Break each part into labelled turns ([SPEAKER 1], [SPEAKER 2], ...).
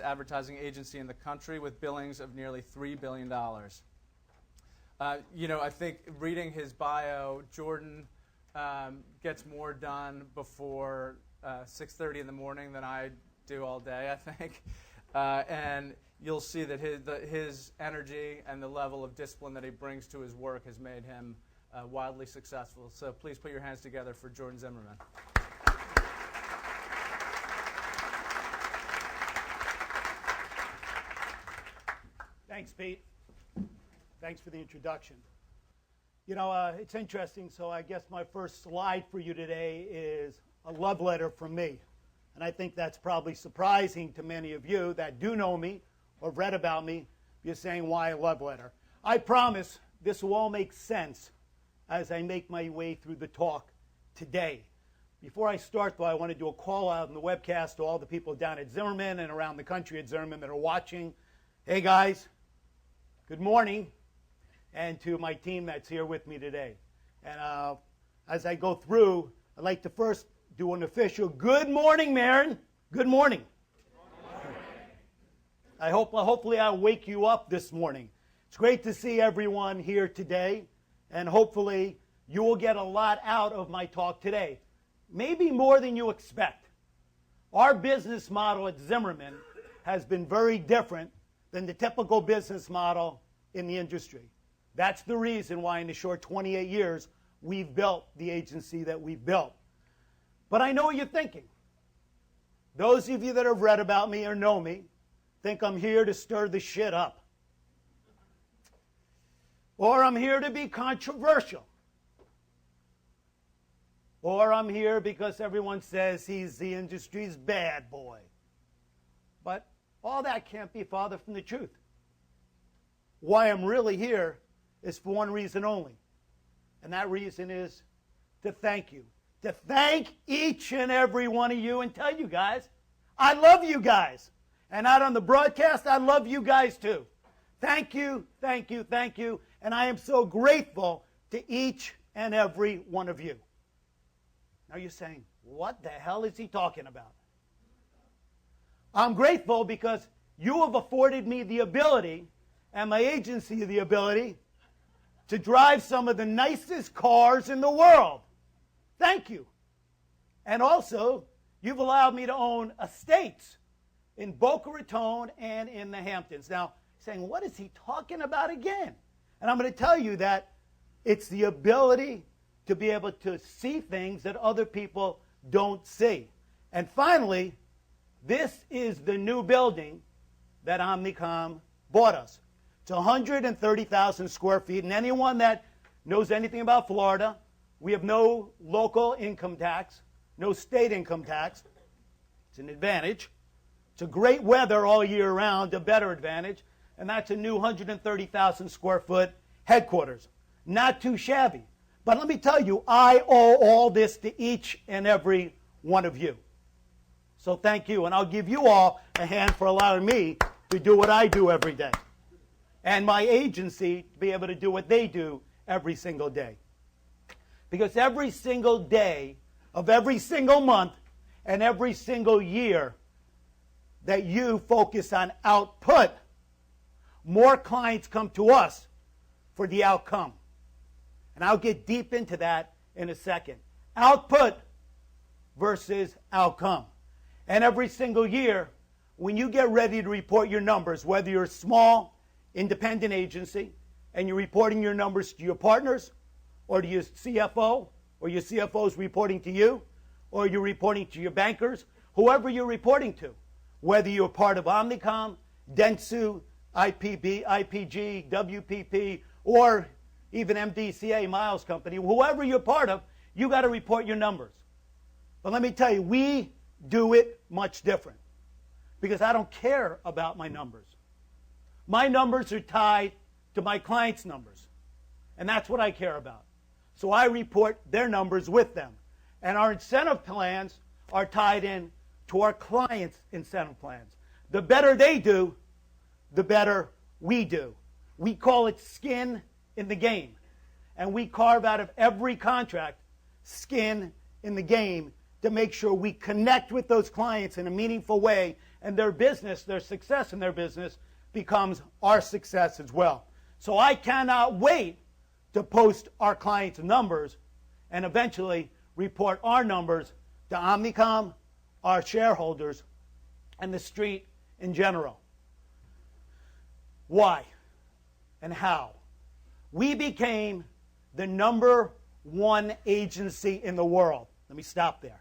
[SPEAKER 1] advertising agency in the country with billings of nearly $3 billion. I think reading his bio, Jordan gets more done before 6:30 in the morning than I do all day, I think. And you'll see that his energy and the level of discipline that he brings to his work has made him wildly successful. So please put your hands together for Jordan Zimmerman.
[SPEAKER 2] Thanks, Pete. Thanks for the introduction. It's interesting, so I guess my first slide for you today is a love letter from me. And I think that's probably surprising to many of you that do know me or have read about me. You're saying, why a love letter? I promise this will all make sense as I make my way through the talk today. Before I start, though, I want to do a call out in the webcast to all the people down at Zimmerman and around the country at Zimmerman that are watching. Hey, guys. Good morning, and to my team that's here with me today. And as I go through, I'd like to first do an official good morning, Mirren. Good morning. Good morning. Hopefully I'll wake you up this morning. It's great to see everyone here today, and hopefully you will get a lot out of my talk today, maybe more than you expect. Our business model at Zimmerman has been very different than the typical business model in the industry. That's the reason why in the short 28 years we've built the agency that we've built. But I know what you're thinking. Those of you that have read about me or know me think I'm here to stir the shit up. Or I'm here to be controversial. Or I'm here because everyone says he's the industry's bad boy. But all that can't be farther from the truth. Why I'm really here is for one reason only. And that reason is to thank you. To thank each and every one of you and tell you guys, I love you guys. And out on the broadcast, I love you guys too. Thank you, thank you, thank you. And I am so grateful to each and every one of you. Now you're saying, what the hell is he talking about? I'm grateful because you have afforded me the ability, and my agency the ability, to drive some of the nicest cars in the world. Thank you. And also, you've allowed me to own estates in Boca Raton and in the Hamptons. Now, saying, what is he talking about again? And I'm going to tell you that it's the ability to be able to see things that other people don't see. And finally, this is the new building that Omnicom bought us. It's 130,000 square feet, and anyone that knows anything about Florida, we have no local income tax, no state income tax. It's an advantage. It's a great weather all year round, a better advantage, and that's a new 130,000 square foot headquarters. Not too shabby. But let me tell you, I owe all this to each and every one of you. So thank you, and I'll give you all a hand for allowing me to do what I do every day, and my agency to be able to do what they do every single day. Because every single day of every single month and every single year that you focus on output, more clients come to us for the outcome. And I'll get deep into that in a second. Output versus outcome. And every single year, when you get ready to report your numbers, whether you're a small, independent agency, and you're reporting your numbers to your partners, or to your CFO, or your CFO's reporting to you, or you're reporting to your bankers, whoever you're reporting to, whether you're part of Omnicom, Dentsu, IPB, IPG, WPP, or even MDCA, Miles Company, whoever you're part of, you got to report your numbers. But let me tell you, we do it much different because I don't care about my numbers. My numbers are tied to my clients' numbers, and that's what I care about. So I report their numbers with them. And our incentive plans are tied in to our clients' incentive plans. The better they do, the better we do. We call it skin in the game. And we carve out of every contract skin in the game to make sure we connect with those clients in a meaningful way and their business, their success in their business, becomes our success as well. So I cannot wait to post our clients' numbers and eventually report our numbers to Omnicom, our shareholders, and the street in general. Why and how? We became the #1 agency in the world. Let me stop there.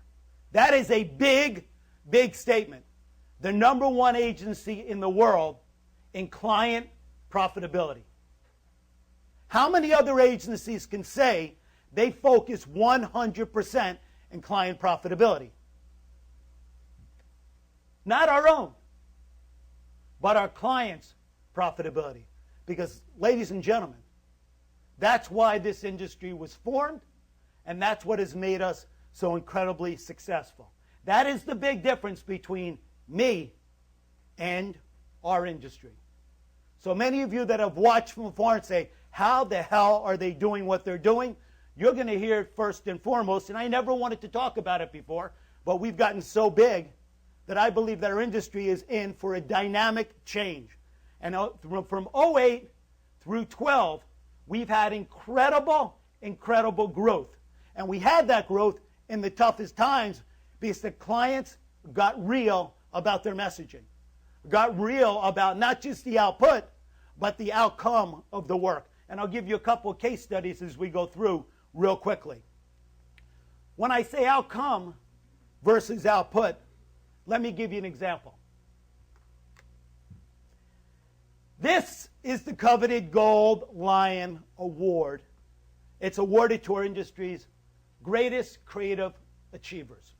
[SPEAKER 2] That is a big, big statement. The #1 agency in the world in client profitability. How many other agencies can say they focus 100% in client profitability? Not our own, but our clients' profitability. Because, ladies and gentlemen, that's why this industry was formed, and that's what has made us so incredibly successful. That is the big difference between me and our industry. So many of you that have watched from afar and say, how the hell are they doing what they're doing? You're going to hear it first and foremost, and I never wanted to talk about it before, but we've gotten so big that I believe that our industry is in for a dynamic change. And from 08 through 12, we've had incredible, incredible growth. And we had that growth in the toughest times because the clients got real about their messaging, got real about not just the output, but the outcome of the work. And I'll give you a couple of case studies as we go through real quickly. When I say outcome versus output, let me give you an example. This is the coveted Gold Lion Award. It's awarded to our industry's greatest creative achievers.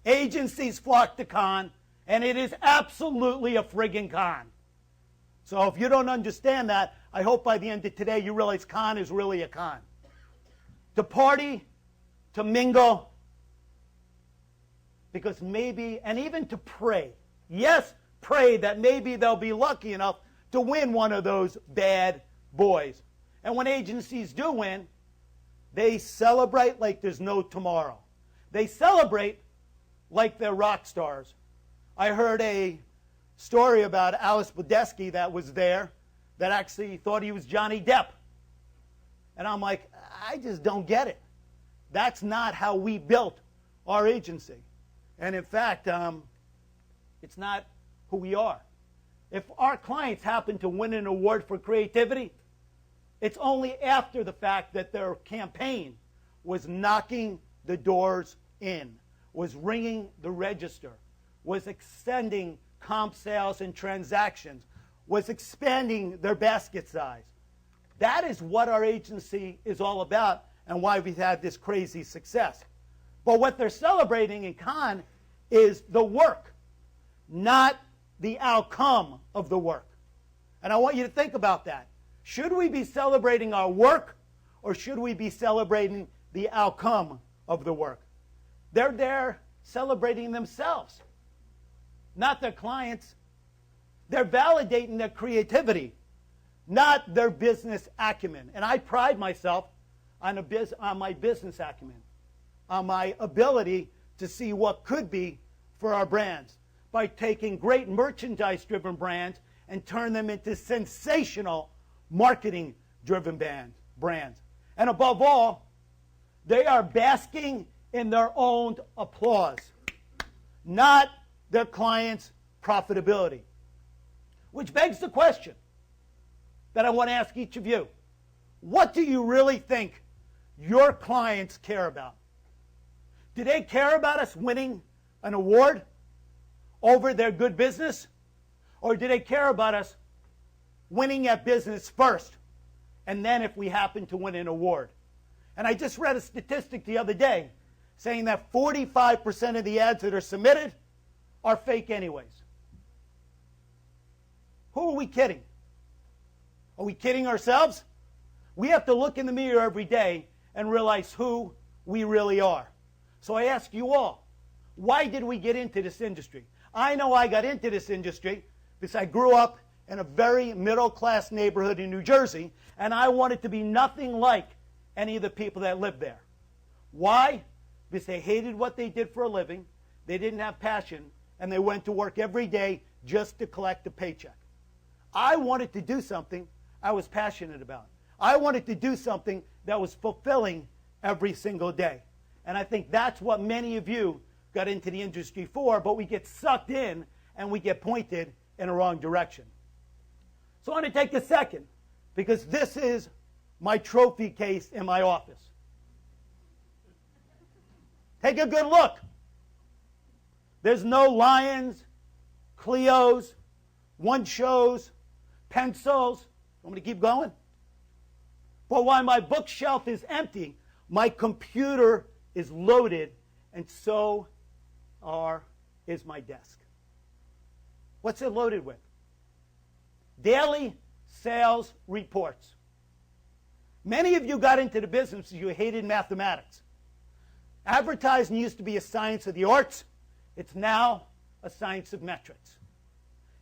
[SPEAKER 2] Agencies flock to Cannes, and it is absolutely a friggin' con. So if you don't understand that, I hope by the end of today you realize Cannes is really a con. To party, to mingle, because maybe, and even to pray. Yes, pray that maybe they'll be lucky enough to win one of those bad boys. And when agencies do win, they celebrate like there's no tomorrow. They celebrate like they're rock stars. I heard a story about Alice Bodesky that was there that actually thought he was Johnny Depp. And I'm like, I just don't get it. That's not how we built our agency. And in fact, it's not who we are. If our clients happen to win an award for creativity, it's only after the fact that their campaign was knocking the doors in, was ringing the register, was extending comp sales and transactions, was expanding their basket size. That is what our agency is all about and why we've had this crazy success. But what they're celebrating in Cannes is the work, not the outcome of the work. And I want you to think about that. Should we be celebrating our work, or should we be celebrating the outcome of the work? They're there celebrating themselves, not their clients. They're validating their creativity, not their business acumen. And I pride myself on my business acumen, on my ability to see what could be for our brands by taking great merchandise-driven brands and turn them into sensational marketing-driven brands. And above all, they are basking in their own applause, not their clients' profitability. Which begs the question that I want to ask each of you. What do you really think your clients care about? Do they care about us winning an award over their good business? Or do they care about us winning at business first, and then if we happen to win an award? And I just read a statistic the other day saying that 45% of the ads that are submitted are fake anyways. Who are we kidding? Are we kidding ourselves? We have to look in the mirror every day and realize who we really are. So I ask you all, why did we get into this industry? I know I got into this industry because I grew up in a very middle-class neighborhood in New Jersey, and I wanted to be nothing like any of the people that lived there. Why? Because they hated what they did for a living, they didn't have passion, and they went to work every day just to collect a paycheck. I wanted to do something I was passionate about. I wanted to do something that was fulfilling every single day. And I think that's what many of you got into the industry for, but we get sucked in and we get pointed in the wrong direction. So I want to take a second, because this is my trophy case in my office. Take a good look. There's no lions, Cleos, one shows, pencils. Want me to keep going? But while my bookshelf is empty, my computer is loaded, and so is my desk. What's it loaded with? Daily sales reports. Many of you got into the business because you hated mathematics. Advertising used to be a science of the arts. It's now a science of metrics.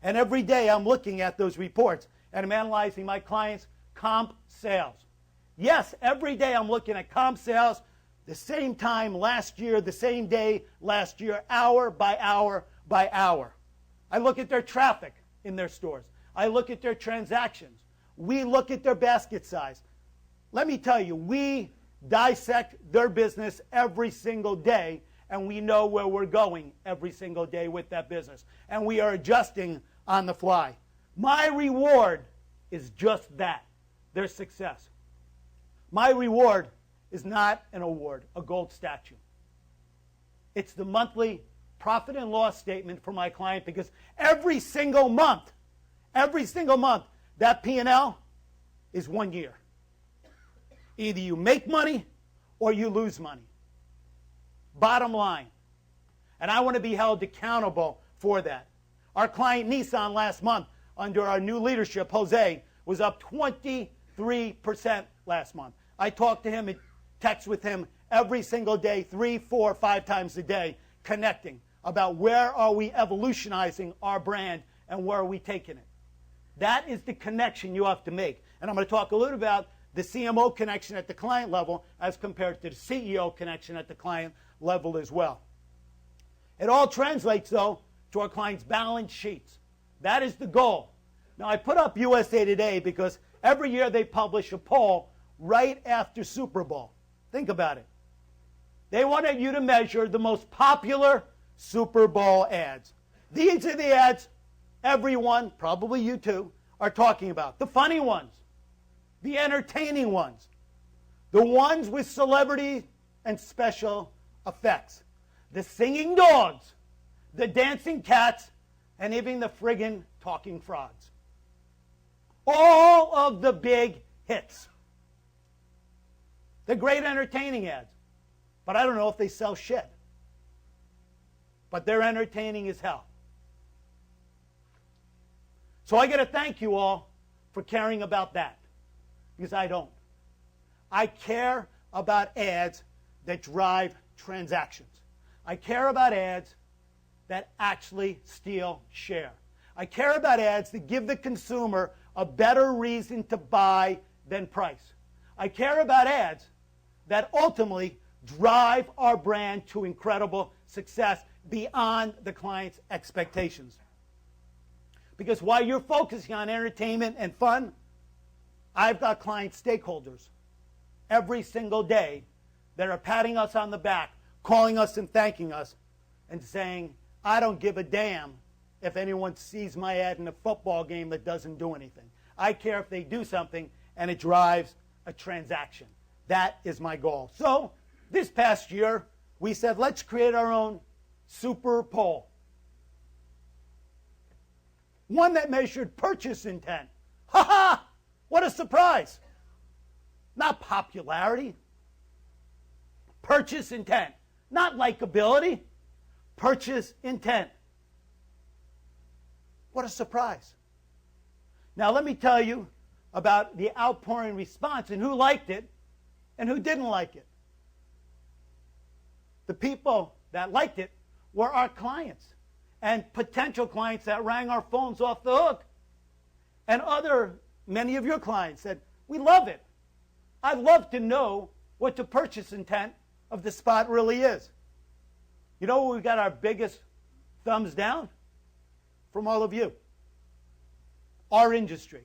[SPEAKER 2] And every day I'm looking at those reports and I'm analyzing my clients' comp sales. Yes, every day I'm looking at comp sales the same time last year, the same day last year, hour by hour by hour. I look at their traffic in their stores. I look at their transactions. We look at their basket size. Let me tell you, we dissect their business every single day, and we know where we're going every single day with that business. And we are adjusting on the fly. My reward is just that, their success. My reward is not an award, a gold statue. It's the monthly profit and loss statement for my client, because every single month, that P&L is 1 year. Either you make money or you lose money. Bottom line. And I want to be held accountable for that. Our client Nissan last month, under our new leadership, Jose, was up 23% last month. I talked to him and text with him every single day, 3, 4, 5 times a day, connecting about where are we evolutionizing our brand and where are we taking it. That is the connection you have to make. And I'm going to talk a little about the CMO connection at the client level as compared to the CEO connection at the client level as well. It all translates, though, to our clients' balance sheets. That is the goal. Now, I put up USA Today because every year they publish a poll right after Super Bowl. Think about it. They wanted you to measure the most popular Super Bowl ads. These are the ads everyone, probably you too, are talking about. The funny ones, the entertaining ones, the ones with celebrity and special effects, the singing dogs, the dancing cats, and even the friggin' talking frogs. All of the big hits. They're great entertaining ads, but I don't know if they sell shit. But they're entertaining as hell. So I got to thank you all for caring about that, because I don't. I care about ads that drive transactions. I care about ads that actually steal share. I care about ads that give the consumer a better reason to buy than price. I care about ads that ultimately drive our brand to incredible success beyond the client's expectations. Because while you're focusing on entertainment and fun, I've got client stakeholders every single day that are patting us on the back, calling us and thanking us, and saying, I don't give a damn if anyone sees my ad in a football game that doesn't do anything. I care if they do something and it drives a transaction. That is my goal. So this past year, we said, let's create our own super poll. One that measured purchase intent. Ha ha! What a surprise. Not popularity. Purchase intent. Not likability. Purchase intent. What a surprise. Now let me tell you about the outpouring response and who liked it and who didn't like it. The people that liked it were our clients and potential clients that rang our phones off the hook. And many of your clients said, we love it. I'd love to know what the purchase intent of the spot really is. You know where we got our biggest thumbs down from all of you. Our industry.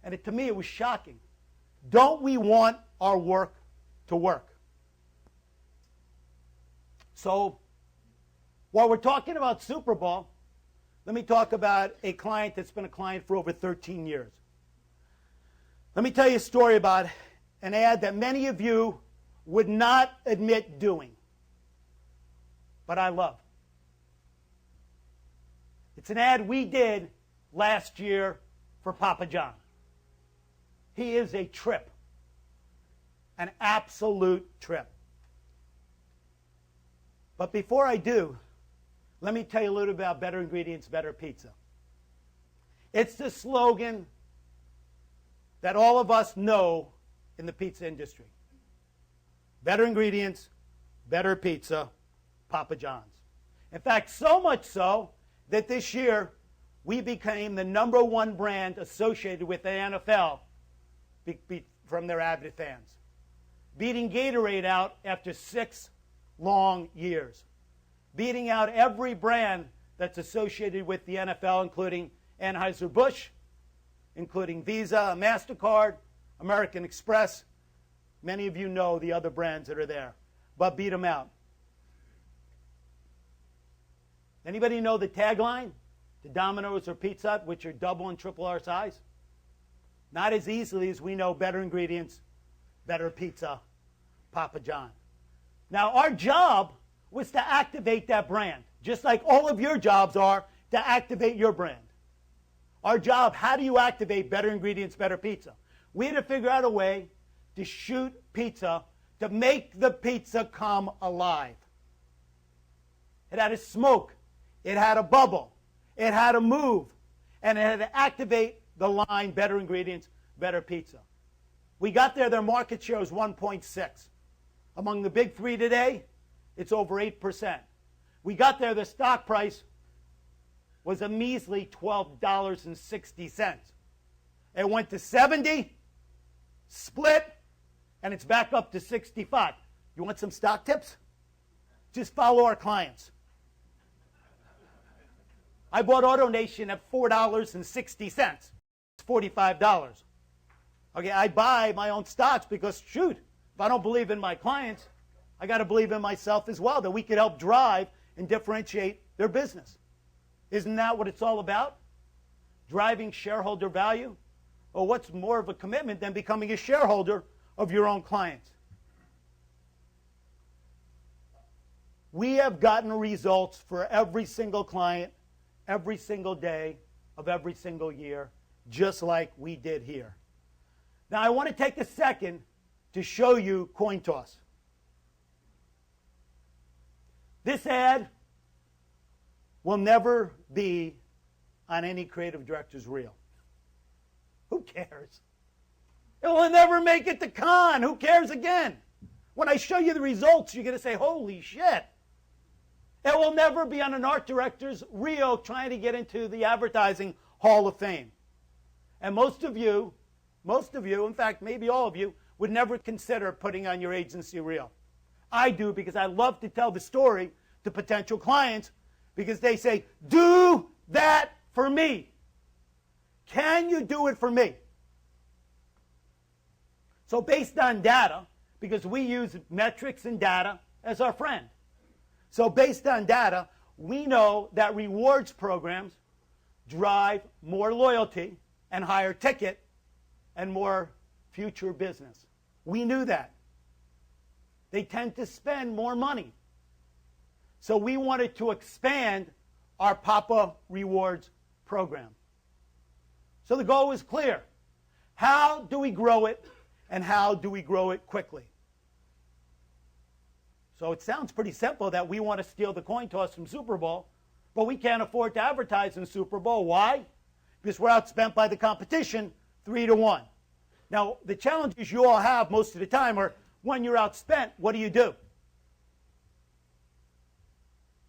[SPEAKER 2] And to me, it was shocking. Don't we want our work to work? So, while we're talking about Super Bowl, let me talk about a client that's been a client for over 13 years. Let me tell you a story about an ad that many of you would not admit doing, but I love. It's an ad we did last year for Papa John. He is a trip, an absolute trip. But before I do, let me tell you a little about Better Ingredients, Better Pizza. It's the slogan that all of us know in the pizza industry. Better ingredients, better pizza, Papa John's. In fact, so much so that this year we became the #1 brand associated with the NFL from their avid fans, beating Gatorade out after 6 long years, beating out every brand that's associated with the NFL, including Anheuser-Busch, including Visa, MasterCard, American Express. Many of you know the other brands that are there, but beat them out. Anybody know the tagline to Domino's or Pizza Hut, which are double and triple our size? Not as easily as we know better ingredients, better pizza, Papa John. Now, our job was to activate that brand, just like all of your jobs are to activate your brand. Our job, how do you activate better ingredients, better pizza? We had to figure out a way to shoot pizza to make the pizza come alive. It had to smoke. It had to bubble. It had to move. And it had to activate the line, better ingredients, better pizza. We got there, their market share was 1.6. Among the big three today, it's over 8%. We got there, the stock price was a measly $12.60. It went to 70, split, and it's back up to 65. You want some stock tips? Just follow our clients. I bought AutoNation at $4.60. It's $45. Okay, I buy my own stocks because, shoot, if I don't believe in my clients, I got to believe in myself as well, that we could help drive and differentiate their business. Isn't that what it's all about? Driving shareholder value? Or what's more of a commitment than becoming a shareholder of your own clients? We have gotten results for every single client, every single day of every single year, just like we did here. Now, I want to take a second to show you coin toss. This ad will never be on any creative director's reel. Who cares? It will never make it to Cannes. Who cares again? When I show you the results, you're going to say, holy shit. It will never be on an art director's reel trying to get into the Advertising Hall of Fame. And most of you, in fact, maybe all of you, would never consider putting on your agency reel. I do, because I love to tell the story to potential clients, because they say, do that for me. Can you do it for me? So based on data, because we use metrics and data as our friend. So based on data, we know that rewards programs drive more loyalty and higher ticket and more future business. We knew that. They tend to spend more money. So we wanted to expand our Papa Rewards program. So the goal was clear. How do we grow it, and how do we grow it quickly? So it sounds pretty simple that we want to steal the coin toss from Super Bowl, but we can't afford to advertise in Super Bowl. Why? Because we're outspent by the competition 3-1. Now, the challenges you all have most of the time are when you're outspent, what do? You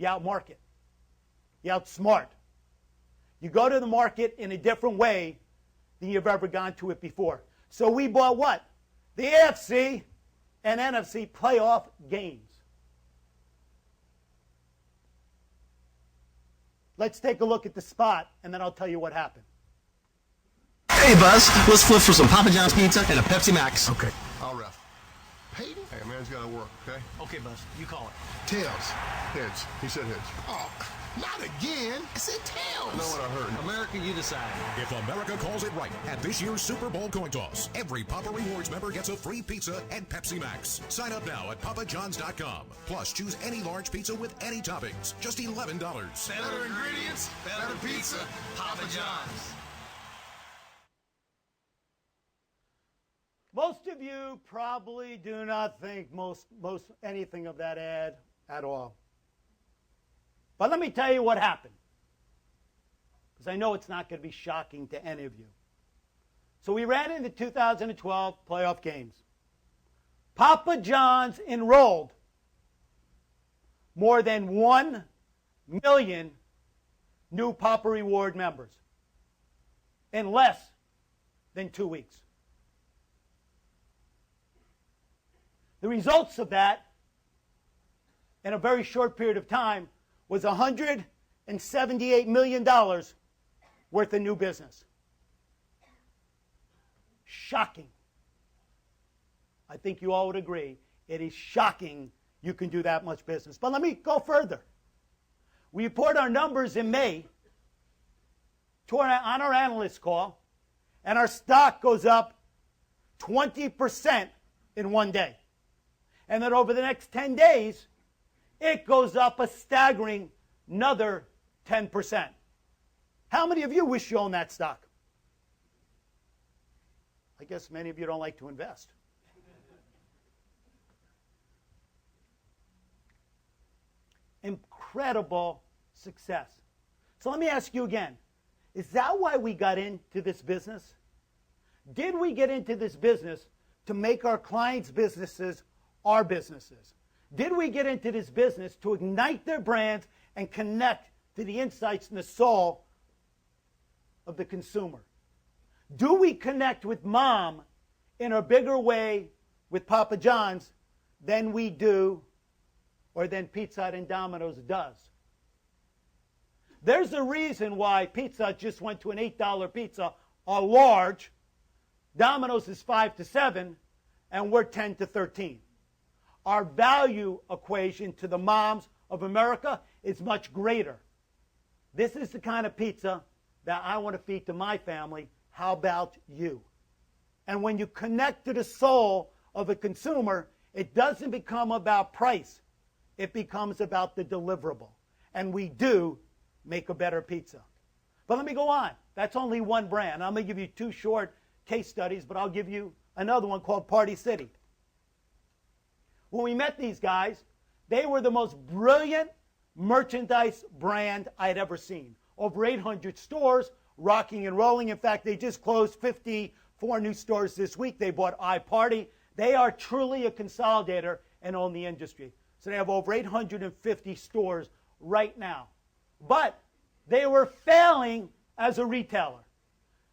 [SPEAKER 2] outmarket. You outsmart. You go to the market in a different way than you've ever gone to it before. So we bought what? The AFC and NFC playoff games. Let's take a look at the spot, and then I'll tell you what happened.
[SPEAKER 3] Hey, Buzz, let's flip for some Papa John's pizza and a Pepsi Max.
[SPEAKER 4] Okay. I'll ref. Peyton? Hey, man's gotta work, okay?
[SPEAKER 3] Okay, Buzz, you call it.
[SPEAKER 4] Tails. Heads. He said heads.
[SPEAKER 5] Oh, not again. I said tails.
[SPEAKER 4] I know what I heard.
[SPEAKER 3] America, you decide.
[SPEAKER 6] If America calls it right at this year's Super Bowl coin toss, every Papa Rewards member gets a free pizza and Pepsi Max. Sign up now at papajohns.com. Plus, choose any large pizza with any toppings. Just $11.
[SPEAKER 5] Better ingredients, better pizza, Papa John's.
[SPEAKER 2] Most of you probably do not think most anything of that ad at all. But let me tell you what happened, because I know it's not going to be shocking to any of you. So we ran into 2012 playoff games. Papa John's enrolled more than 1 million new Papa Reward members in less than 2 weeks. The results of that, in a very short period of time, was $178 million worth of new business. Shocking. I think you all would agree. It is shocking you can do that much business. But let me go further. We report our numbers in May on our analyst call, and our stock goes up 20% in one day. And then over the next 10 days, it goes up a staggering another 10%. How many of you wish you owned that stock? I guess many of you don't like to invest. Incredible success. So let me ask you again, is that why we got into this business? Did we get into this business to make our clients' businesses our businesses? Did we get into this business to ignite their brands and connect to the insights and the soul of the consumer? Do we connect with mom in a bigger way with Papa John's than we do or than Pizza Hut and Domino's does? There's a reason why Pizza Hut just went to an $8 pizza, a large. Domino's is 5 to 7, and we're 10 to 13. Our value equation to the moms of America is much greater. This is the kind of pizza that I want to feed to my family. How about you? And when you connect to the soul of a consumer, it doesn't become about price. It becomes about the deliverable. And we do make a better pizza. But let me go on. That's only one brand. I'm going to give you 2 short case studies, but I'll give you another one called Party City. When we met these guys, they were the most brilliant merchandise brand I'd ever seen. Over 800 stores, rocking and rolling. In fact, they just closed 54 new stores this week. They bought iParty. They are truly a consolidator and own the industry. So they have over 850 stores right now. But they were failing as a retailer.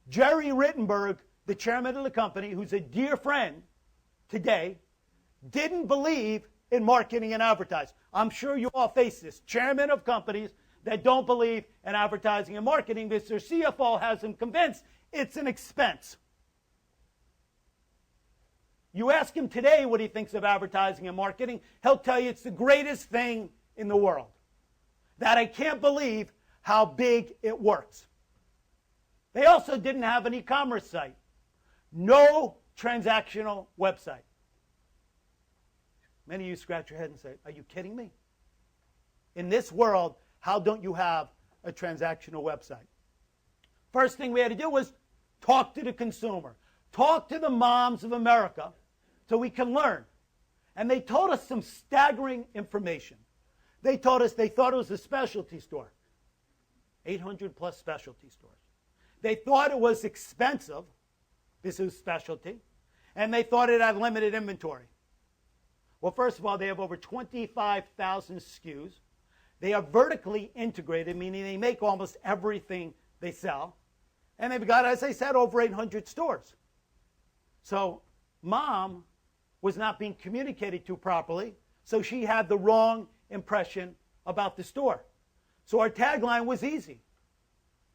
[SPEAKER 2] Jerry Rittenberg, the chairman of the company, who's a dear friend today, didn't believe in marketing and advertising. I'm sure you all face this. Chairman of companies that don't believe in advertising and marketing because their CFO has them convinced it's an expense. You ask him today what he thinks of advertising and marketing, he'll tell you it's the greatest thing in the world. That I can't believe how big it works. They also didn't have an e-commerce site. No transactional website. Many of you scratch your head and say, are you kidding me? In this world, how don't you have a transactional website? First thing we had to do was talk to the consumer. Talk to the moms of America so we can learn. And they told us some staggering information. They told us they thought it was a specialty store. 800 plus specialty stores. They thought it was expensive. This is specialty. And they thought it had limited inventory. Well, first of all, they have over 25,000 SKUs. They are vertically integrated, meaning they make almost everything they sell. And they've got, as I said, over 800 stores. So mom was not being communicated to properly, so she had the wrong impression about the store. So our tagline was easy.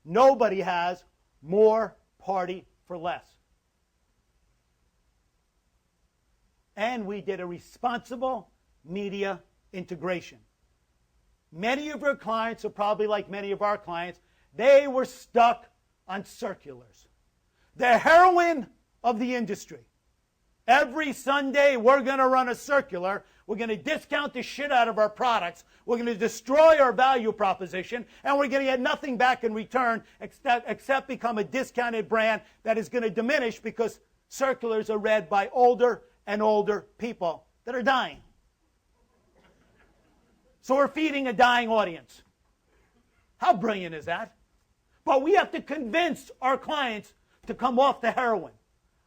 [SPEAKER 2] Nobody has more party for less. And we did a responsible media integration. Many of your clients are probably like many of our clients. They were stuck on circulars. The heroin of the industry. Every Sunday, we're going to run a circular. We're going to discount the shit out of our products. We're going to destroy our value proposition, and we're going to get nothing back in return except become a discounted brand that is going to diminish because circulars are read by older and older people that are dying. So we're feeding a dying audience. How brilliant is that? But we have to convince our clients to come off the heroin.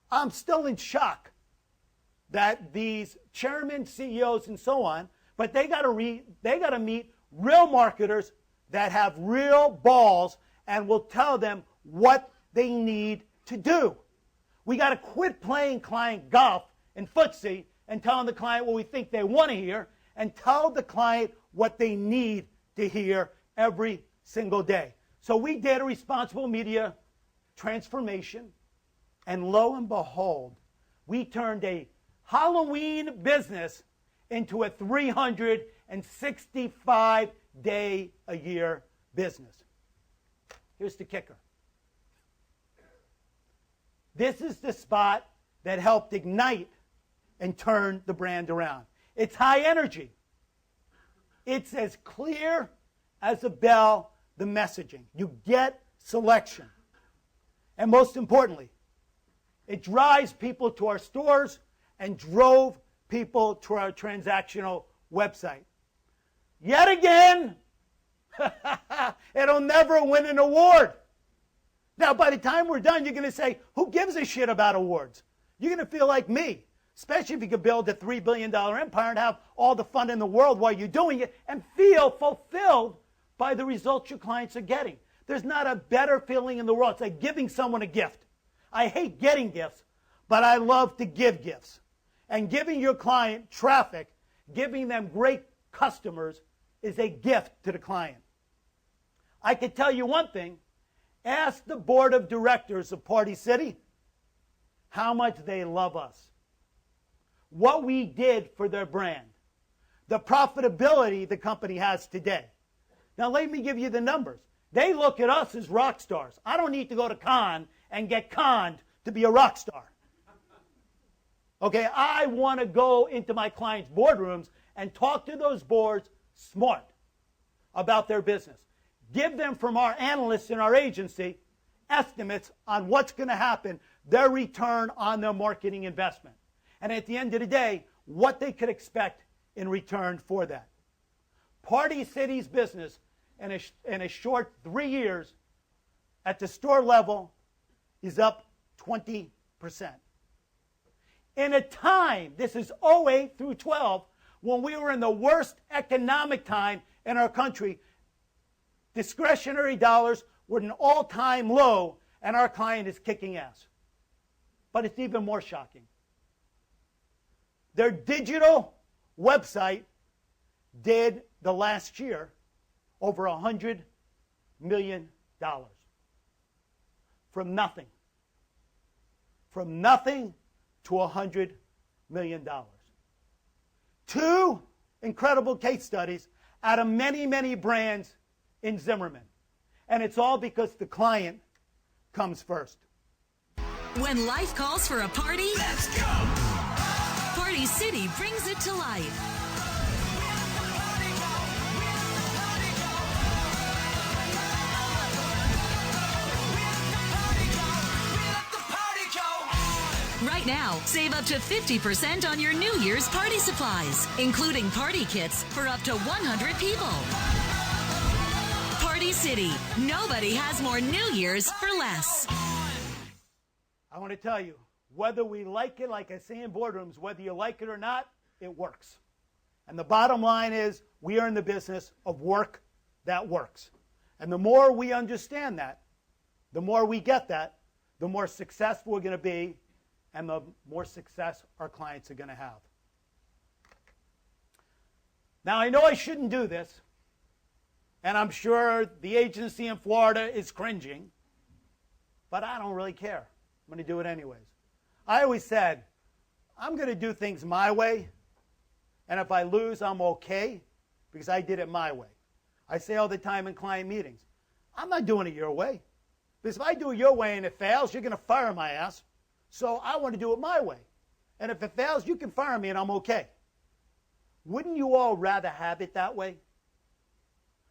[SPEAKER 2] I'm still in shock that these chairmen, CEOs, and so on, but they got to meet real marketers that have real balls and will tell them what they need to do. We got to quit playing client golf and footsie and telling the client what we think they want to hear and tell the client what they need to hear every single day. So we did a responsible media transformation, and lo and behold, we turned a Halloween business into a 365-day-a-year business. Here's the kicker. This is the spot that helped ignite and turn the brand around. It's high energy. It's as clear as a bell, the messaging. You get selection. And most importantly, it drives people to our stores and drove people to our transactional website. Yet again, it'll never win an award. Now, by the time we're done, you're going to say, who gives a shit about awards? You're going to feel like me, especially if you could build a $3 billion empire and have all the fun in the world while you're doing it and feel fulfilled by the results your clients are getting. There's not a better feeling in the world. It's like giving someone a gift. I hate getting gifts, but I love to give gifts. And giving your client traffic, giving them great customers, is a gift to the client. I can tell you one thing. Ask the board of directors of Party City how much they love us. What we did for their brand. The profitability the company has today. Now let me give you the numbers. They look at us as rock stars. I don't need to go to con and get conned to be a rock star. Okay, I want to go into my clients' boardrooms and talk to those boards smart about their business. Give them from our analysts in our agency estimates on what's going to happen, their return on their marketing investment. And at the end of the day, what they could expect in return for that. Party City's business in a short 3 years at the store level is up 20%. In a time, this is 08 through 12, when we were in the worst economic time in our country, discretionary dollars were at an all-time low, and our client is kicking ass. But it's even more shocking. Their digital website did the last year over $100 million. From nothing. From nothing to $100 million. Two incredible case studies out of many, many brands in Zimmerman. And it's all because the client comes first.
[SPEAKER 7] When life calls for a party, let's go! Party City brings it to life. Right now, save up to 50% on your New Year's party supplies, including party kits for up to 100 people. Party City. Nobody has more New Year's for less.
[SPEAKER 2] I want to tell you, whether we like it, like I say in boardrooms, whether you like it or not, it works. And the bottom line is, we are in the business of work that works. And the more we understand that, the more we get that, the more successful we're going to be, and the more success our clients are going to have. Now, I know I shouldn't do this, And I'm sure the agency in Florida is cringing, but I don't really care. I'm going to do it anyways. I always said, I'm going to do things my way, and if I lose, I'm okay, because I did it my way. I say all the time in client meetings, I'm not doing it your way. Because if I do it your way and it fails, you're going to fire my ass. So I want to do it my way. And if it fails, you can fire me and I'm okay. Wouldn't you all rather have it that way?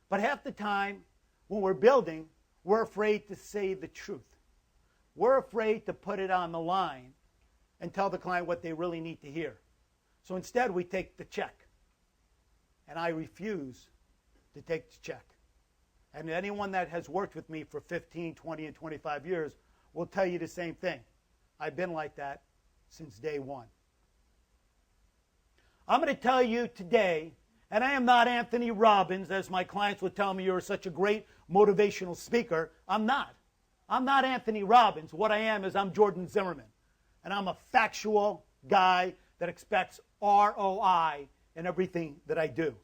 [SPEAKER 2] But half the time, when we're building, we're afraid to say the truth. We're afraid to put it on the line and tell the client what they really need to hear. So instead, we take the check. And I refuse to take the check. And anyone that has worked with me for 15, 20, and 25 years will tell you the same thing. I've been like that since day one. I'm going to tell you today, and I am not Anthony Robbins, as my clients would tell me you're such a great motivational speaker. I'm not. I'm not Anthony Robbins. What I am is I'm Jordan Zimmerman. And I'm a factual guy that expects ROI in everything that I do.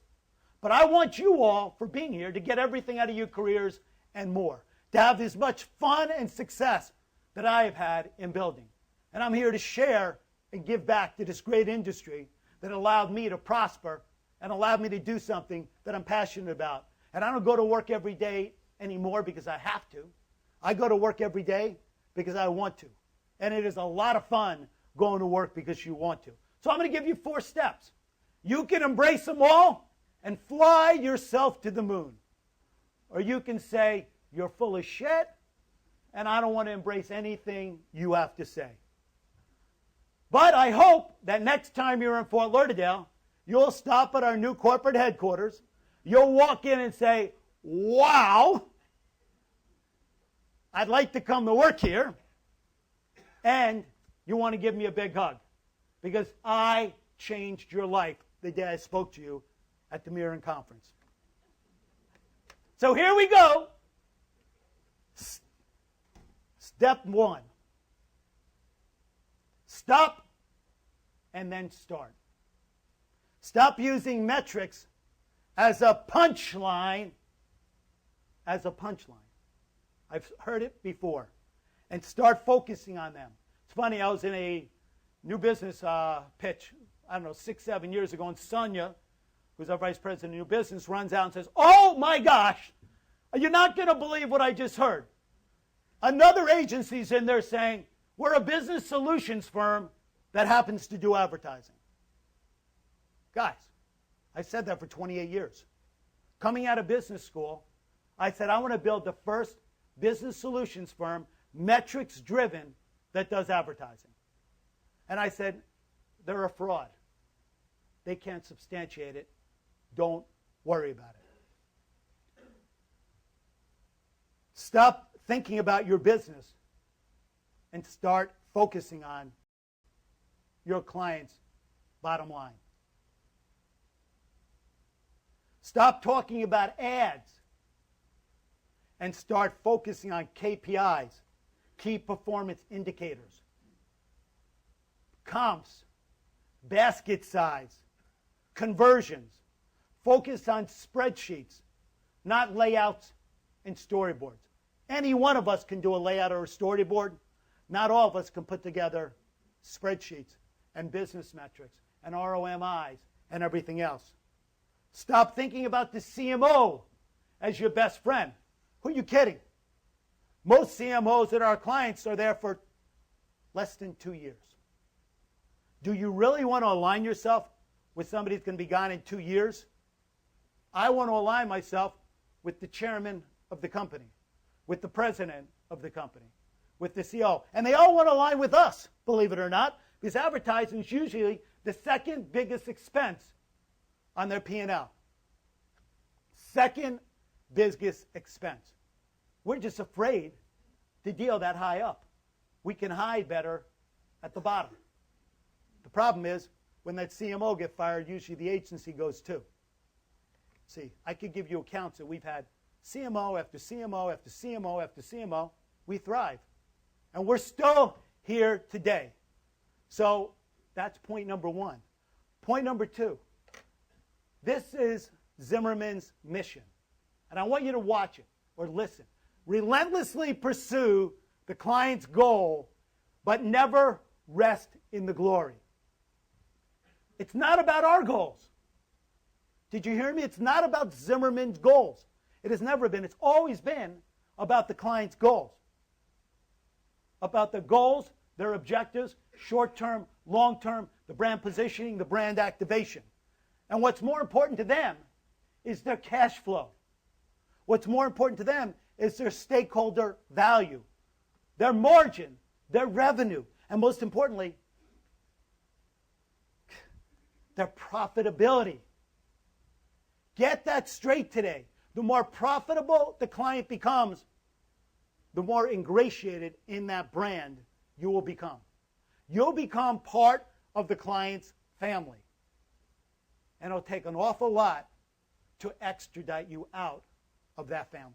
[SPEAKER 2] But I want you all, for being here, to get everything out of your careers and more. To have as much fun and success that I have had in building. And I'm here to share and give back to this great industry that allowed me to prosper and allowed me to do something that I'm passionate about. And I don't go to work every day anymore because I have to. I go to work every day because I want to. And it is a lot of fun going to work because you want to. So I'm going to give you 4 steps. You can embrace them all and fly yourself to the moon. Or you can say, you're full of shit, and I don't want to embrace anything you have to say. But I hope that next time you're in Fort Lauderdale, you'll stop at our new corporate headquarters. You'll walk in and say, wow, I'd like to come to work here. And you want to give me a big hug. Because I changed your life the day I spoke to you at the Mirren conference. So here we go. Step 1. Stop and then start. Stop using metrics as a punchline. I've heard it before. And start focusing on them. It's funny, I was in a new business pitch, 6, 7 years ago, and Sonia, who's our vice president of new business, runs out and says, oh my gosh, you're not going to believe what I just heard. Another agency's in there saying, we're a business solutions firm that happens to do advertising. Guys, I said that for 28 years. Coming out of business school, I said, I want to build the first business solutions firm, metrics driven, that does advertising. And I said, they're a fraud. They can't substantiate it. Don't worry about it. Stop thinking about your business and start focusing on your client's bottom line. Stop talking about ads and start focusing on KPIs, key performance indicators, comps, basket size, conversions. Focus on spreadsheets, not layouts and storyboards. Any one of us can do a layout or a storyboard. Not all of us can put together spreadsheets and business metrics and ROMIs and everything else. Stop thinking about the CMO as your best friend. Who are you kidding? Most CMOs that are our clients are there for less than 2 years. Do you really want to align yourself with somebody that's going to be gone in 2 years? I want to align myself with the chairman of the company, with the president of the company, with the CEO. And they all want to align with us, believe it or not, because advertising is usually the second biggest expense on their P&L. Second biggest expense. We're just afraid to deal that high up. We can hide better at the bottom. The problem is, when that CMO gets fired, usually the agency goes too. See, I could give you accounts that we've had CMO after CMO after CMO after CMO. We thrive. And we're still here today. So that's point number 1. Point number 2. This is Zimmerman's mission. and I want you to watch it or listen. Relentlessly pursue the client's goal, but never rest in the glory. It's not about our goals. Did you hear me? It's not about Zimmerman's goals. It has never been. It's always been about the client's goals. About the goals, their objectives, short-term, long-term, the brand positioning, the brand activation. And what's more important to them is their cash flow. What's more important to them is their stakeholder value, their margin, their revenue, and most importantly, their profitability. Get that straight today. The more profitable the client becomes, the more ingratiated in that brand you will become. You'll become part of the client's family. And it'll take an awful lot to extradite you out of that family.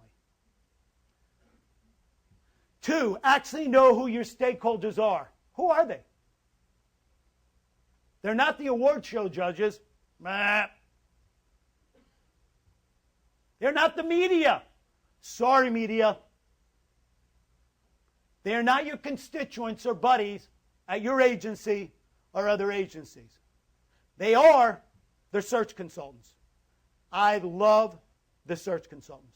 [SPEAKER 2] 2, actually know who your stakeholders are. Who are they? They're not the award show judges. They're not the media. Sorry, media. They are not your constituents or buddies at your agency or other agencies. They are the search consultants. I love the search consultants.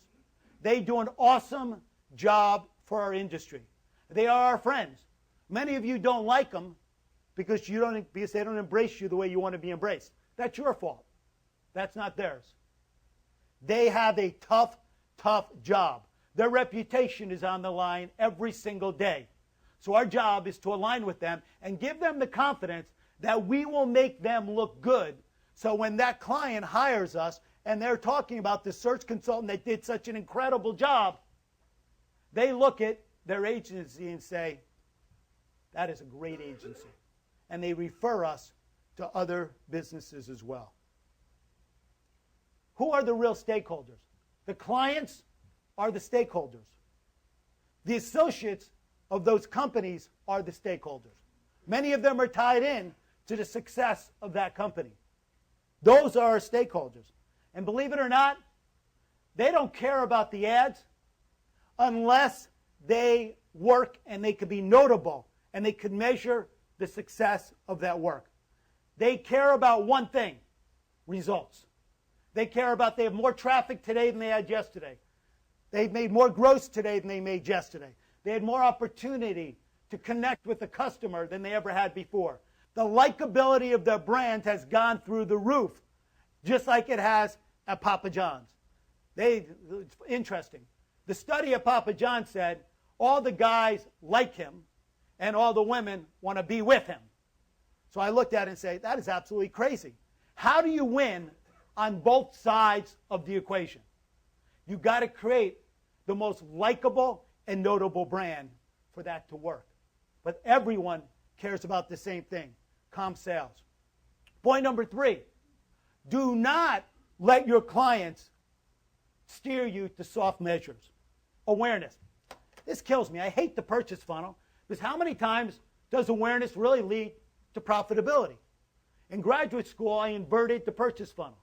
[SPEAKER 2] They do an awesome job for our industry. They are our friends. Many of you don't like them because they don't embrace you the way you want to be embraced. That's your fault. That's not theirs. They have a tough, tough job. Their reputation is on the line every single day. So our job is to align with them and give them the confidence that we will make them look good. So when that client hires us and they're talking about the search consultant that did such an incredible job, they look at their agency and say, that is a great agency. And they refer us to other businesses as well. Who are the real stakeholders? The clients are the stakeholders. The associates of those companies are the stakeholders. Many of them are tied in to the success of that company. Those are our stakeholders. And believe it or not, they don't care about the ads unless they work and they can be notable and they can measure the success of that work. They care about one thing, results. They care about they have more traffic today than they had yesterday. They've made more gross today than they made yesterday. They had more opportunity to connect with the customer than they ever had before. The likability of their brand has gone through the roof, just like it has at Papa John's. It's interesting. The study at Papa John's said all the guys like him and all the women want to be with him. So I looked at it and said, that is absolutely crazy. How do you win on both sides of the equation? You've got to create the most likable and notable brand for that to work. But everyone cares about the same thing, comp sales. Point number 3, do not let your clients steer you to soft measures. Awareness. This kills me. I hate the purchase funnel because how many times does awareness really lead to profitability? In graduate school, I inverted the purchase funnel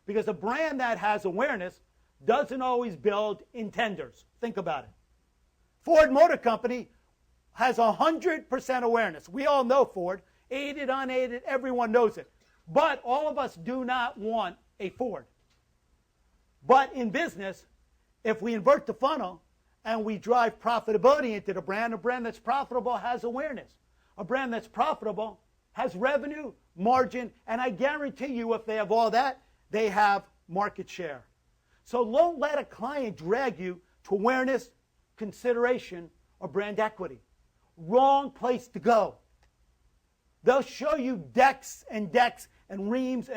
[SPEAKER 2] because a brand that has awareness doesn't always build intenders. Think about it. Ford Motor Company has 100% awareness. We all know Ford. Aided, unaided, everyone knows it. But all of us do not want a Ford. But in business, if we invert the funnel and we drive profitability into the brand, a brand that's profitable has awareness. A brand that's profitable has revenue, margin, and I guarantee you if they have all that, they have market share. So don't let a client drag you to awareness, consideration, or brand equity. Wrong place to go. They'll show you decks and reams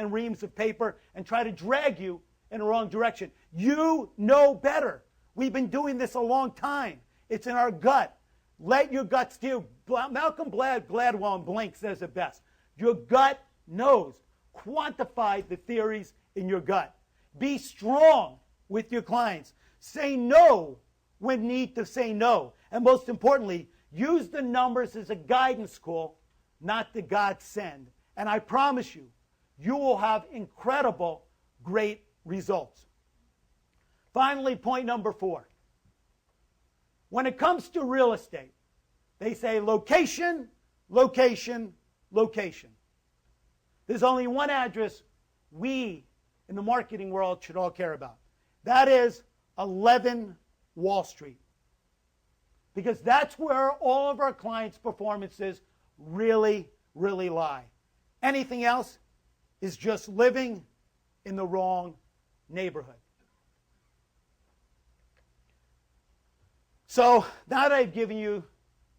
[SPEAKER 2] of paper and try to drag you in the wrong direction. You know better. We've been doing this a long time. It's in our gut. Let your gut steer. Malcolm Gladwell in Blink says it best. Your gut knows. Quantify the theories in your gut. Be strong with your clients. Say no when need to say no. And most importantly, use the numbers as a guidance tool, not the godsend. And I promise you, you will have incredible, great results. Finally, point number 4. When it comes to real estate, they say location, location, location. There's only one address we in the marketing world should all care about. That is 11 Wall Street. Because that's where all of our clients' performances really, really lie. Anything else is just living in the wrong neighborhood. So now that I've given you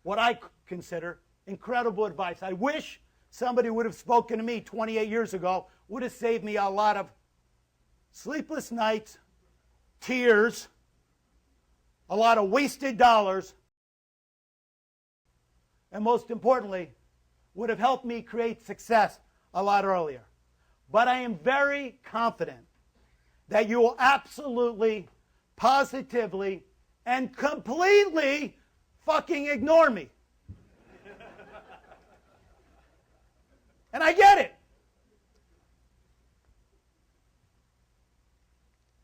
[SPEAKER 2] what I consider incredible advice, I wish somebody would have spoken to me 28 years ago, would have saved me a lot of sleepless nights, tears, a lot of wasted dollars, and most importantly, would have helped me create success a lot earlier. But I am very confident that you will absolutely, positively, and completely fucking ignore me. And I get it.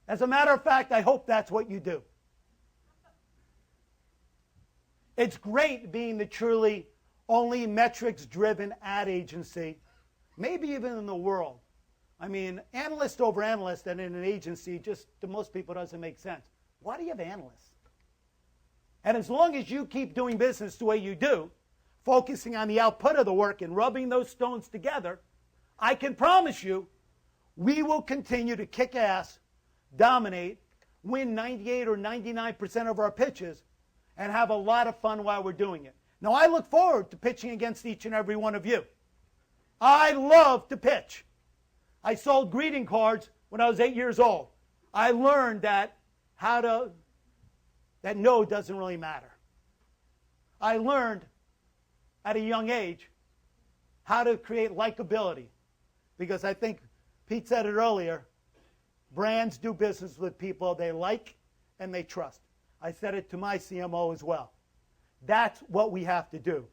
[SPEAKER 2] As a matter of fact, I hope that's what you do. It's great being the truly only metrics-driven ad agency, maybe even in the world. I mean, analyst over analyst and in an agency, just to most people doesn't make sense. Why do you have analysts? And as long as you keep doing business the way you do, focusing on the output of the work and rubbing those stones together, I can promise you we will continue to kick ass, dominate, win 98 or 99% of our pitches, and have a lot of fun while we're doing it. Now, I look forward to pitching against each and every one of you. I love to pitch. I sold greeting cards when I was 8 years old. I learned that no doesn't really matter. I learned at a young age how to create likability, because I think Pete said it earlier, brands do business with people they like and they trust. I said it to my CMO as well. That's what we have to do.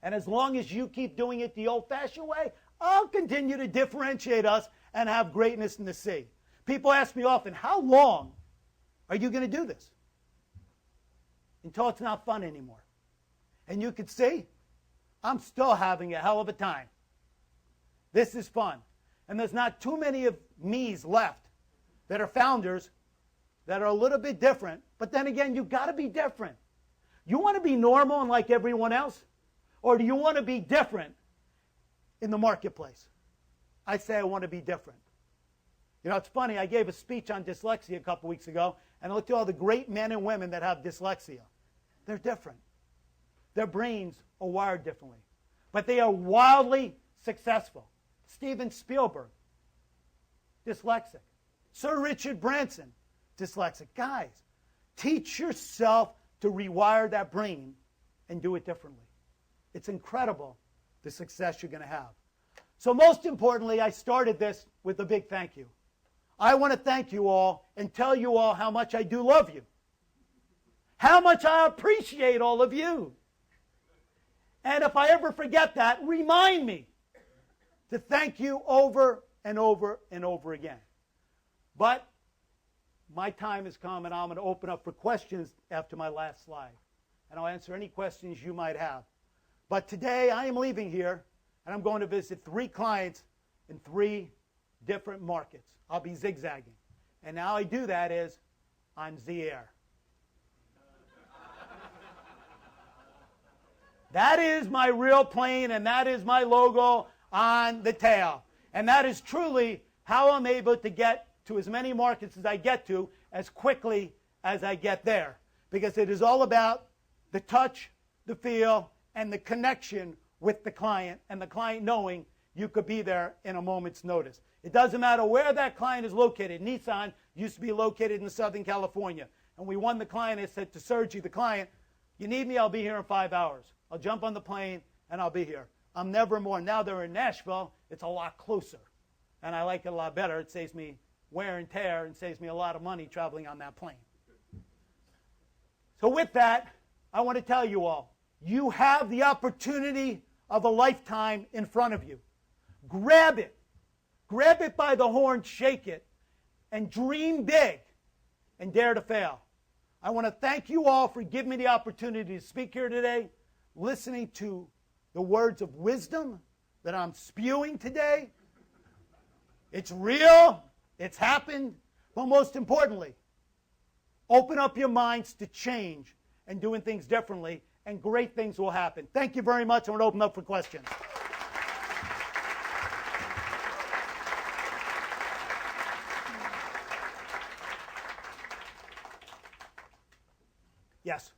[SPEAKER 2] And as long as you keep doing it the old-fashioned way, I'll continue to differentiate us and have greatness in the sea. People ask me often, how long are you going to do this? Until it's not fun anymore. And you can see, I'm still having a hell of a time. This is fun. And there's not too many of me's left that are founders that are a little bit different. But then again, you've got to be different. You want to be normal and like everyone else? Or do you want to be different in the marketplace? I say I want to be different. You know, it's funny. I gave a speech on dyslexia a couple weeks ago, and I looked at all the great men and women that have dyslexia. They're different. Their brains are wired differently. But they are wildly successful. Steven Spielberg, dyslexic. Sir Richard Branson, dyslexic. Guys, teach yourself to rewire that brain and do it differently. It's incredible the success you're going to have. So most importantly, I started this with a big thank you. I want to thank you all and tell you all how much I do love you. How much I appreciate all of you. And if I ever forget that, remind me to thank you over and over and over again. But my time has come, and I'm going to open up for questions after my last slide. And I'll answer any questions you might have. But today I am leaving here, and I'm going to visit 3 clients in 3 different markets. I'll be zigzagging. And how I do that is on Z-Air. That is my real plane, and that is my logo on the tail. And that is truly how I'm able to get to as many markets as I get to as quickly as I get there. Because it is all about the touch, the feel, and the connection with the client, and the client knowing you could be there in a moment's notice. It doesn't matter where that client is located. Nissan used to be located in Southern California. And we won the client. I said to Sergi, the client, you need me, I'll be here in 5 hours. I'll jump on the plane, and I'll be here. I'm never more. Now they're in Nashville. It's a lot closer. And I like it a lot better. It saves me wear and tear and saves me a lot of money traveling on that plane. So with that, I want to tell you all, you have the opportunity of a lifetime in front of you. Grab it. Grab it by the horn, shake it, and dream big. and dare to fail. I want to thank you all for giving me the opportunity to speak here today, listening to the words of wisdom that I'm spewing today. It's real. It's happened. But most importantly, open up your minds to change and doing things differently, and great things will happen. Thank you very much. I want to open up for questions. Yes.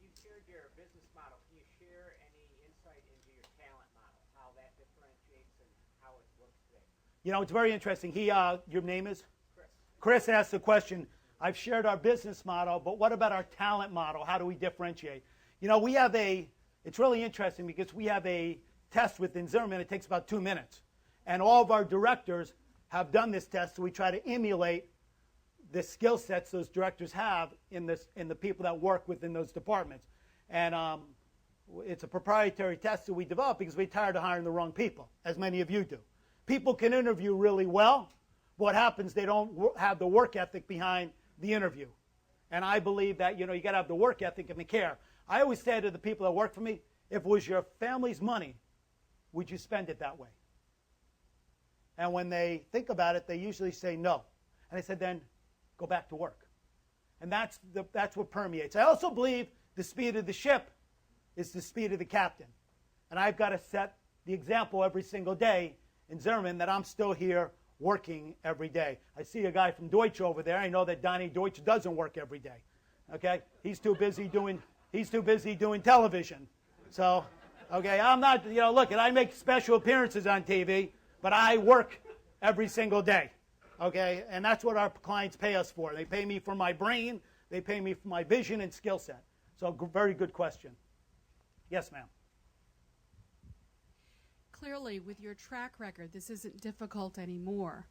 [SPEAKER 8] You shared your business model. Can you share any insight into your talent model, how that differentiates and how it works today?
[SPEAKER 2] You know, it's very interesting. Your name is? Chris asked the question, I've shared our business model, but what about our talent model? How do we differentiate? You know, it's really interesting because we have a test within Zimmerman. It takes about 2 minutes. And all of our directors have done this test, so we try to emulate the skill sets those directors have in the people that work within those departments. And it's a proprietary test that we developed because we're tired of hiring the wrong people, as many of you do. People can interview really well, but what happens, they don't have the work ethic behind the interview. And I believe that, you got to have the work ethic and the care. I always say to the people that work for me, if it was your family's money, would you spend it that way? And when they think about it, they usually say no. And I said, then go back to work. And that's what permeates. I also believe the speed of the ship is the speed of the captain. And I've got to set the example every single day in Zimmerman that I'm still here working every day. I see a guy from Deutsche over there. I know that Donnie Deutsche doesn't work every day. Okay? He's too busy doing television. So, okay, I'm not, look, and I make special appearances on TV, but I work every single day. Okay, and that's what our clients pay us for. They pay me for my brain. They pay me for my vision and skill set. So, very good question. Yes, ma'am.
[SPEAKER 9] Clearly, with your track record, this isn't difficult anymore.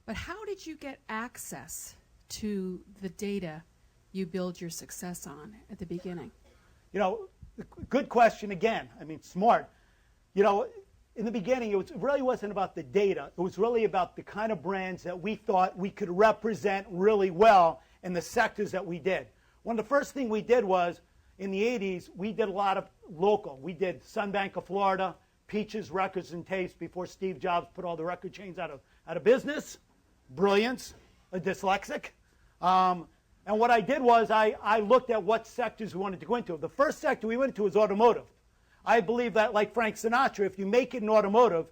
[SPEAKER 9] But how did you get access to the data you build your success on at the beginning?
[SPEAKER 2] Good question again. I mean, smart. In the beginning, it really wasn't about the data. It was really about the kind of brands that we thought we could represent really well in the sectors that we did. One of the first things we did was, in the 80s, we did a lot of local. We did Sunbank of Florida, Peaches Records and Tapes before Steve Jobs put all the record chains out of business. Brilliance, a dyslexic. And what I did was I looked at what sectors we wanted to go into. The first sector we went into was automotive. I believe that, like Frank Sinatra, if you make it in automotive,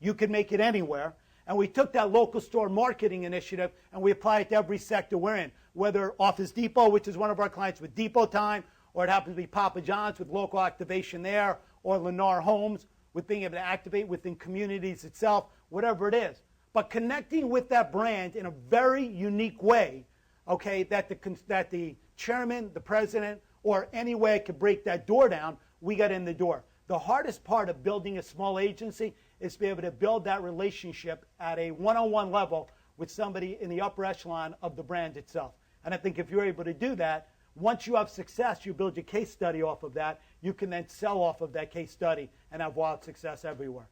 [SPEAKER 2] you can make it anywhere. And we took that local store marketing initiative and we applied it to every sector we're in, whether Office Depot, which is one of our clients with Depot Time, or it happens to be Papa John's with local activation there, or Lennar Homes with being able to activate within communities itself, whatever it is. But connecting with that brand in a very unique way, okay, that the chairman, the president, or any way I could break that door down, we got in the door. The hardest part of building a small agency is to be able to build that relationship at a one-on-one level with somebody in the upper echelon of the brand itself. And I think if you're able to do that, once you have success, you build your case study off of that. You can then sell off of that case study and have wild success everywhere.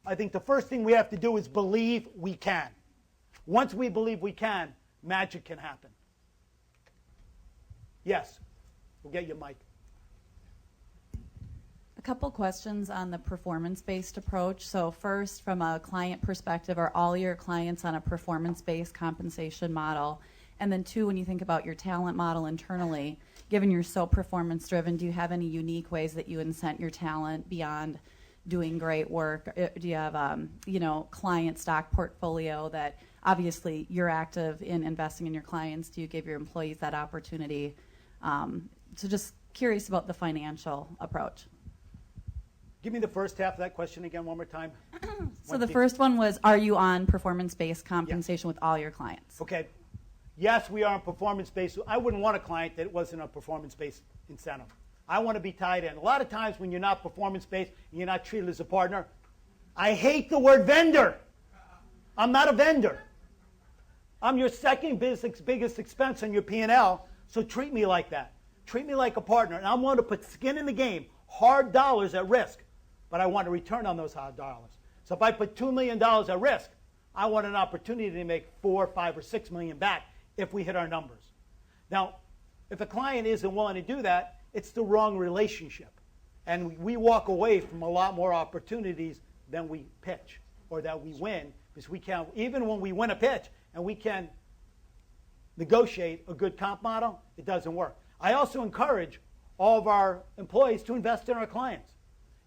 [SPEAKER 2] I think the first thing we have to do is believe we can. Once we believe we can, magic can happen. Yes. We'll get you, Mike.
[SPEAKER 10] A couple questions on the performance-based approach. So first, from a client perspective, are all your clients on a performance-based compensation model? And then two, when you think about your talent model internally, given you're so performance-driven, do you have any unique ways that you incent your talent beyond doing great work? Do you have, client stock portfolio that obviously you're active in investing in your clients? Do you give your employees that opportunity? So just curious about the financial approach.
[SPEAKER 2] Give me the first half of that question again one more time.
[SPEAKER 10] So the first one was, are you on performance-based compensation with all your clients?
[SPEAKER 2] Okay. Yes, we are on performance-based. I wouldn't want a client that wasn't a performance-based incentive. I want to be tied in. A lot of times when you're not performance-based and you're not treated as a partner, I hate the word vendor. I'm not a vendor. I'm your second biggest expense on your P&L, so treat me like that. Treat me like a partner. And I'm willing to put skin in the game, hard dollars at risk, but I want a return on those hard dollars. So if I put $2 million at risk, I want an opportunity to make $4, $5, or $6 million back if we hit our numbers. Now, if a client isn't willing to do that, it's the wrong relationship. And we walk away from a lot more opportunities than we pitch or that we win, because we can't, even when we win a pitch and we can negotiate a good comp model, it doesn't work. I also encourage all of our employees to invest in our clients.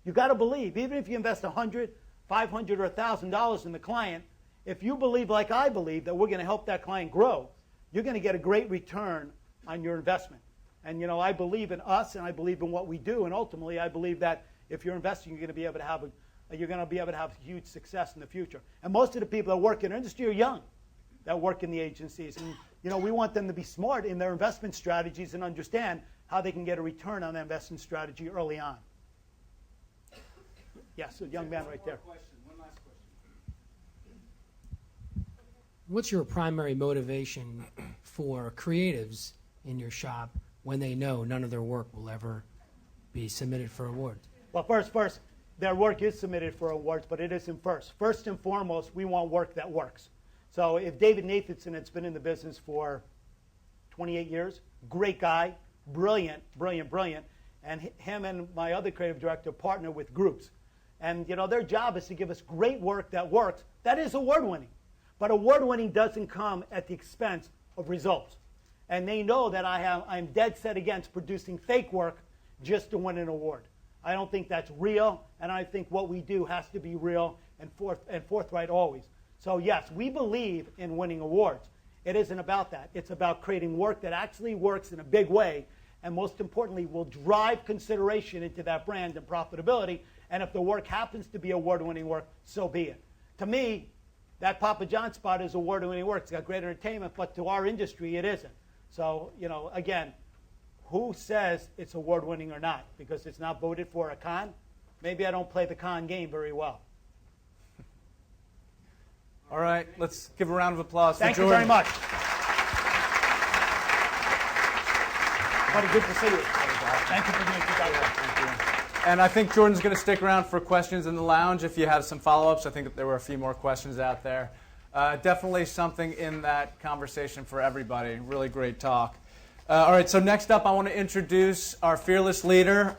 [SPEAKER 2] You got to believe, even if you invest $100, $500, or $1,000 in the client, if you believe like I believe that we're going to help that client grow, you're going to get a great return on your investment. And I believe in us, and I believe in what we do, and ultimately I believe that if you're investing, you're going to be able to have huge success in the future. And most of the people that work in our industry are young, that work in the agencies, and we want them to be smart in their investment strategies and understand how they can get a return on their investment strategy early on. Yes, a young man right there.
[SPEAKER 1] One last question.
[SPEAKER 11] What's your primary motivation for creatives in your shop when they know none of their work will ever be submitted for awards?
[SPEAKER 2] Well, first, their work is submitted for awards, but it isn't first. First and foremost, we want work that works. So if David Nathanson has been in the business for 28 years, great guy, brilliant, and him and my other creative director partner with groups. And their job is to give us great work that works. That is award-winning. But award-winning doesn't come at the expense of results. And they know that I'm dead set against producing fake work just to win an award. I don't think that's real, and I think what we do has to be real and forthright always. So yes, we believe in winning awards. It isn't about that. It's about creating work that actually works in a big way, and most importantly, will drive consideration into that brand and profitability. And if the work happens to be award-winning work, so be it. To me, that Papa John spot is award-winning work. It's got great entertainment, but to our industry, it isn't. So, again, who says it's award-winning or not? Because it's not voted for a con? Maybe I don't play the con game very well.
[SPEAKER 1] All right, let's give a round of applause
[SPEAKER 2] Thank
[SPEAKER 1] to
[SPEAKER 2] you
[SPEAKER 1] Jordan.
[SPEAKER 2] very much. Buddy, good to see you. Thank you for the introduction.
[SPEAKER 1] Thank you. And I think Jordan's going to stick around for questions in the lounge if you have some follow-ups. I think that there were a few more questions out there. Definitely something in that conversation for everybody. Really great talk. All right, so next up I want to introduce our fearless leader,